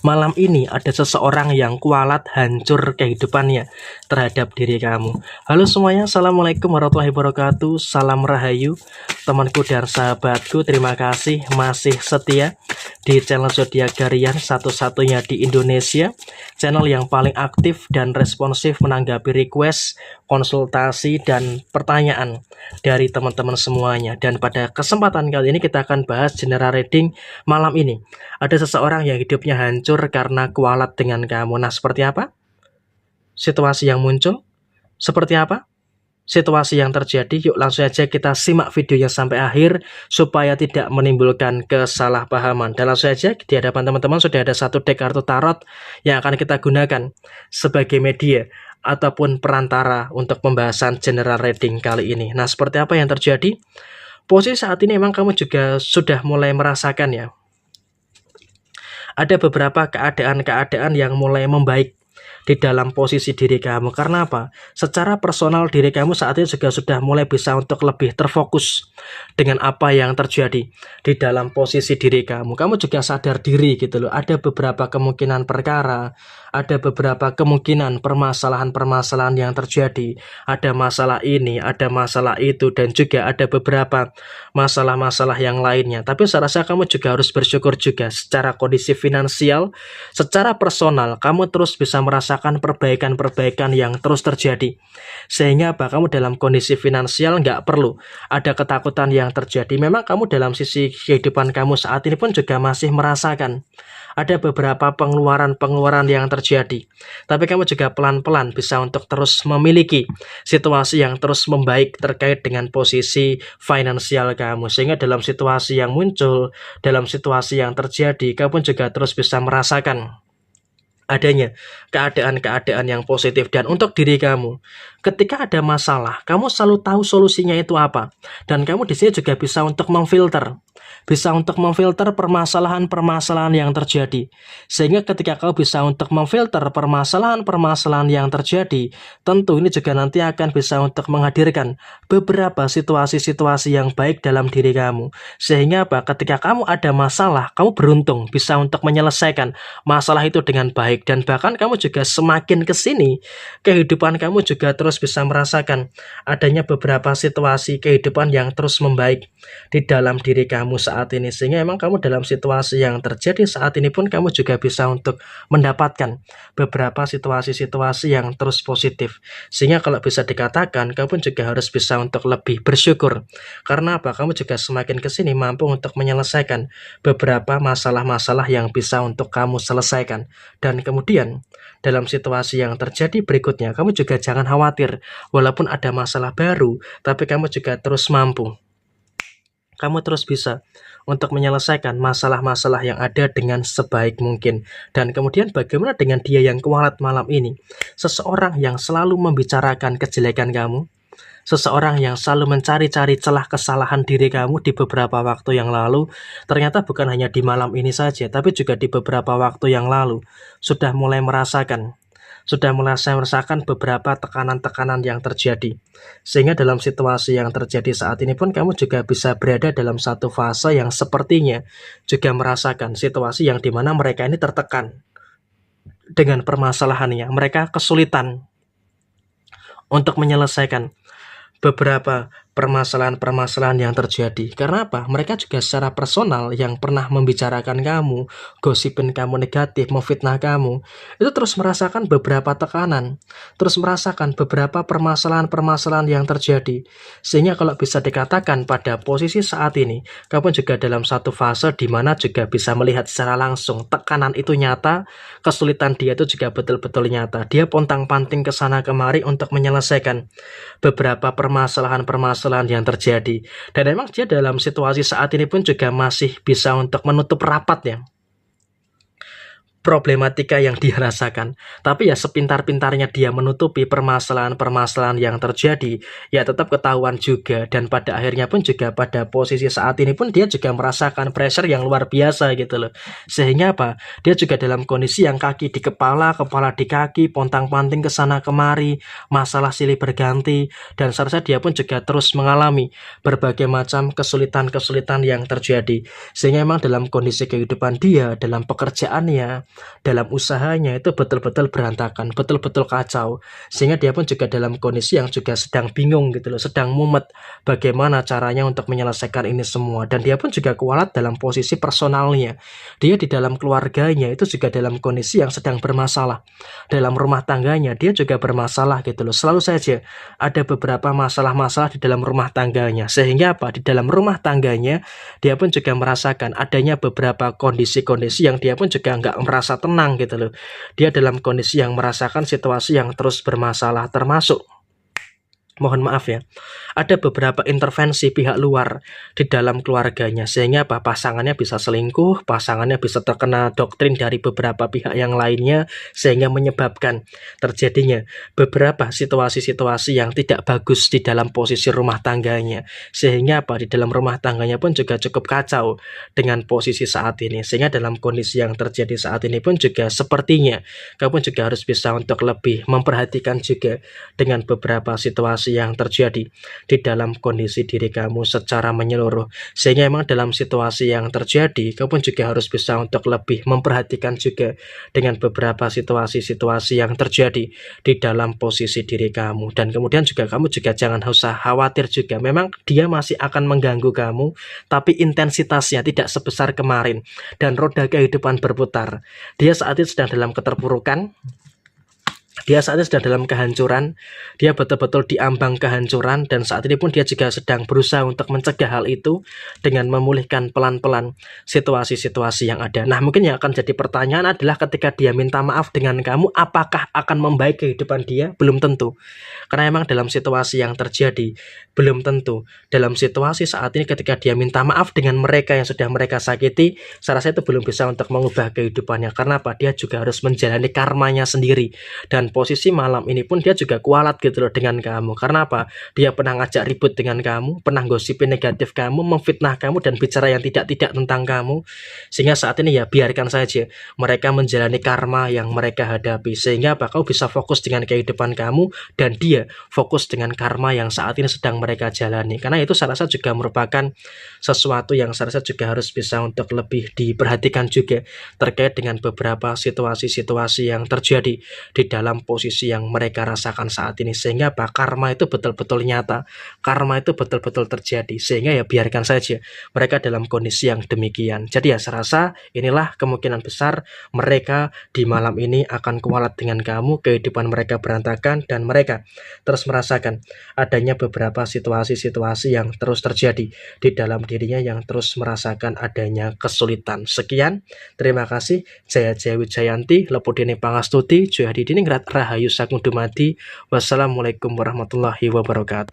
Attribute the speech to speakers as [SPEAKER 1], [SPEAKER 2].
[SPEAKER 1] Malam ini ada seseorang yang kualat hancur kehidupannya terhadap diri kamu. Halo semuanya, Assalamualaikum warahmatullahi wabarakatuh. Salam rahayu, temanku dan sahabatku. Terima kasih masih setia di channel Zodiak Garian, satu-satunya di Indonesia. Channel yang paling aktif dan responsif menanggapi request, konsultasi, dan pertanyaan dari teman-teman semuanya. Dan pada kesempatan kali ini kita akan bahas general reading malam ini. Ada seseorang yang hidupnya hancur karena kualat dengan kamu. Nah, seperti apa situasi yang muncul? Seperti apa situasi yang terjadi? Yuk langsung aja kita simak videonya sampai akhir supaya tidak menimbulkan kesalahpahaman. Dan langsung aja di hadapan teman-teman sudah ada satu deck kartu tarot yang akan kita gunakan sebagai media ataupun perantara untuk pembahasan general reading kali ini. Nah, seperti apa yang terjadi? Posisi saat ini memang kamu juga sudah mulai merasakan ya, ada beberapa keadaan-keadaan yang mulai membaik di dalam posisi diri kamu. Karena apa? Secara personal diri kamu saat ini juga sudah mulai bisa untuk lebih terfokus dengan apa yang terjadi di dalam posisi diri kamu. Kamu juga sadar diri gitu loh. Ada beberapa kemungkinan perkara, ada beberapa kemungkinan permasalahan-permasalahan yang terjadi. Ada masalah ini, ada masalah itu, dan juga ada beberapa masalah-masalah yang lainnya. Tapi saya rasa kamu juga harus bersyukur juga secara kondisi finansial, secara personal, kamu terus bisa merasakan perbaikan-perbaikan yang terus terjadi. Sehingga apa, kamu dalam kondisi finansial nggak perlu ada ketakutan yang terjadi. Memang kamu dalam sisi kehidupan kamu saat ini pun juga masih merasakan ada beberapa pengeluaran-pengeluaran yang terjadi. Tapi kamu juga pelan-pelan bisa untuk terus memiliki situasi yang terus membaik terkait dengan posisi finansial kamu. Sehingga dalam situasi yang muncul, dalam situasi yang terjadi, kamu pun juga terus bisa merasakan adanya keadaan-keadaan yang positif. Dan untuk diri kamu, ketika ada masalah, kamu selalu tahu solusinya itu apa. Dan kamu di sini juga bisa untuk memfilter permasalahan-permasalahan yang terjadi. Sehingga ketika kau bisa untuk memfilter permasalahan-permasalahan yang terjadi, tentu ini juga nanti akan bisa untuk menghadirkan beberapa situasi-situasi yang baik dalam diri kamu. Sehingga apa? Ketika kamu ada masalah, kamu beruntung bisa untuk menyelesaikan masalah itu dengan baik. Dan bahkan kamu juga semakin kesini, kehidupan kamu juga terus bisa merasakan adanya beberapa situasi kehidupan yang terus membaik di dalam diri kamu saat ini. Sehingga memang kamu dalam situasi yang terjadi saat ini pun kamu juga bisa untuk mendapatkan beberapa situasi-situasi yang terus positif. Sehingga kalau bisa dikatakan, kamu pun juga harus bisa untuk lebih bersyukur. Karena apa? Kamu juga semakin kesini mampu untuk menyelesaikan beberapa masalah-masalah yang bisa untuk kamu selesaikan. Dan kemudian dalam situasi yang terjadi berikutnya, kamu juga jangan khawatir. Walaupun ada masalah baru, tapi kamu juga terus mampu. Kamu terus bisa untuk menyelesaikan masalah-masalah yang ada dengan sebaik mungkin. Dan kemudian bagaimana dengan dia yang kualat malam ini? Seseorang yang selalu membicarakan kejelekan kamu, seseorang yang selalu mencari-cari celah kesalahan diri kamu di beberapa waktu yang lalu, ternyata bukan hanya di malam ini saja, tapi juga di beberapa waktu yang lalu sudah mulai merasakan beberapa tekanan-tekanan yang terjadi. Sehingga dalam situasi yang terjadi saat ini pun kamu juga bisa berada dalam satu fase yang sepertinya juga merasakan situasi yang dimana mereka ini tertekan dengan permasalahannya. Mereka kesulitan untuk menyelesaikan beberapa permasalahan-permasalahan yang terjadi. Karena apa? Mereka juga secara personal yang pernah membicarakan kamu, gosipin kamu negatif, memfitnah kamu, itu terus merasakan beberapa tekanan, terus merasakan beberapa permasalahan-permasalahan yang terjadi. Sehingga kalau bisa dikatakan pada posisi saat ini, kamu juga dalam satu fase di mana juga bisa melihat secara langsung tekanan itu nyata, kesulitan dia itu juga betul-betul nyata. Dia pontang-panting ke sana kemari untuk menyelesaikan beberapa permasalahan-permasalahan yang terjadi. Dan memang dia dalam situasi saat ini pun juga masih bisa untuk menutup rapat ya problematika yang dia rasakan. Tapi ya sepintar-pintarnya dia menutupi permasalahan-permasalahan yang terjadi, ya tetap ketahuan juga. Dan pada akhirnya pun juga pada posisi saat ini pun dia juga merasakan pressure yang luar biasa gitu loh. Sehingga apa? Dia juga dalam kondisi yang kaki di kepala, kepala di kaki, pontang-panting ke sana kemari, masalah silih berganti. Dan seharusnya dia pun juga terus mengalami berbagai macam kesulitan-kesulitan yang terjadi. Sehingga memang dalam kondisi kehidupan dia, dalam pekerjaannya, dalam usahanya itu betul-betul berantakan, betul-betul kacau. Sehingga dia pun juga dalam kondisi yang juga sedang bingung gitu loh, sedang mumet bagaimana caranya untuk menyelesaikan ini semua. Dan dia pun juga kualat dalam posisi personalnya. Dia di dalam keluarganya itu juga dalam kondisi yang sedang bermasalah. Dalam rumah tangganya dia juga bermasalah gitu loh. Selalu saja ada beberapa masalah-masalah di dalam rumah tangganya. Sehingga apa? Di dalam rumah tangganya dia pun juga merasakan adanya beberapa kondisi-kondisi yang dia pun juga nggak merasa tenang gitu loh. Dia dalam kondisi yang merasakan situasi yang terus bermasalah, termasuk mohon maaf ya, ada beberapa intervensi pihak luar di dalam keluarganya, sehingga apa, pasangannya bisa selingkuh, pasangannya bisa terkena doktrin dari beberapa pihak yang lainnya, sehingga menyebabkan terjadinya beberapa situasi-situasi yang tidak bagus di dalam posisi rumah tangganya, sehingga apa, di dalam rumah tangganya pun juga cukup kacau dengan posisi saat ini. Sehingga dalam kondisi yang terjadi saat ini pun juga sepertinya kamu juga harus bisa untuk lebih memperhatikan juga dengan beberapa situasi yang terjadi di dalam kondisi diri kamu secara menyeluruh. Sehingga emang dalam situasi yang terjadi, kamu pun juga harus bisa untuk lebih memperhatikan juga dengan beberapa situasi-situasi yang terjadi di dalam posisi diri kamu. Dan kemudian juga kamu juga jangan usah khawatir juga. Memang dia masih akan mengganggu kamu, tapi intensitasnya tidak sebesar kemarin. Dan roda kehidupan berputar. Dia saat ini sedang dalam keterpurukan, dia saat ini sedang dalam kehancuran, dia betul-betul diambang kehancuran, dan saat ini pun dia juga sedang berusaha untuk mencegah hal itu dengan memulihkan pelan-pelan situasi-situasi yang ada. Nah, mungkin yang akan jadi pertanyaan adalah ketika dia minta maaf dengan kamu, apakah akan membaik kehidupan dia? Belum tentu. Karena memang dalam situasi yang terjadi, belum tentu. Dalam situasi saat ini ketika dia minta maaf dengan mereka yang sudah mereka sakiti, saya rasa itu belum bisa untuk mengubah kehidupannya. Karena apa? Dia juga harus menjalani karmanya sendiri. Dan posisi malam ini pun dia juga kualat gitu loh dengan kamu. Karena apa? Dia pernah ngajak ribut dengan kamu, pernah gosipin negatif kamu, memfitnah kamu, dan bicara yang tidak-tidak tentang kamu. Sehingga saat ini ya biarkan saja mereka menjalani karma yang mereka hadapi. Sehingga apa? Kau bisa fokus dengan kehidupan kamu, dan dia fokus dengan karma yang saat ini sedang mereka jalani. Karena itu saya rasa juga merupakan sesuatu yang saya rasa juga harus bisa untuk lebih diperhatikan juga terkait dengan beberapa situasi-situasi yang terjadi di dalam posisi yang mereka rasakan saat ini. Sehingga apa? Karma itu betul-betul nyata, karma itu betul-betul terjadi. Sehingga ya biarkan saja mereka dalam kondisi yang demikian. Jadi ya saya rasa inilah kemungkinan besar mereka di malam ini akan kualat dengan kamu, kehidupan mereka berantakan, dan mereka terus merasakan adanya beberapa situasi-situasi yang terus terjadi di dalam dirinya, yang terus merasakan adanya kesulitan. Sekian, terima kasih. Jaya Jaya Wijayanti, Lepudini Pangastuti, Joyadi Diningrat, Rahayu Sagung Dumadi. Wassalamualaikum warahmatullahi wabarakatuh.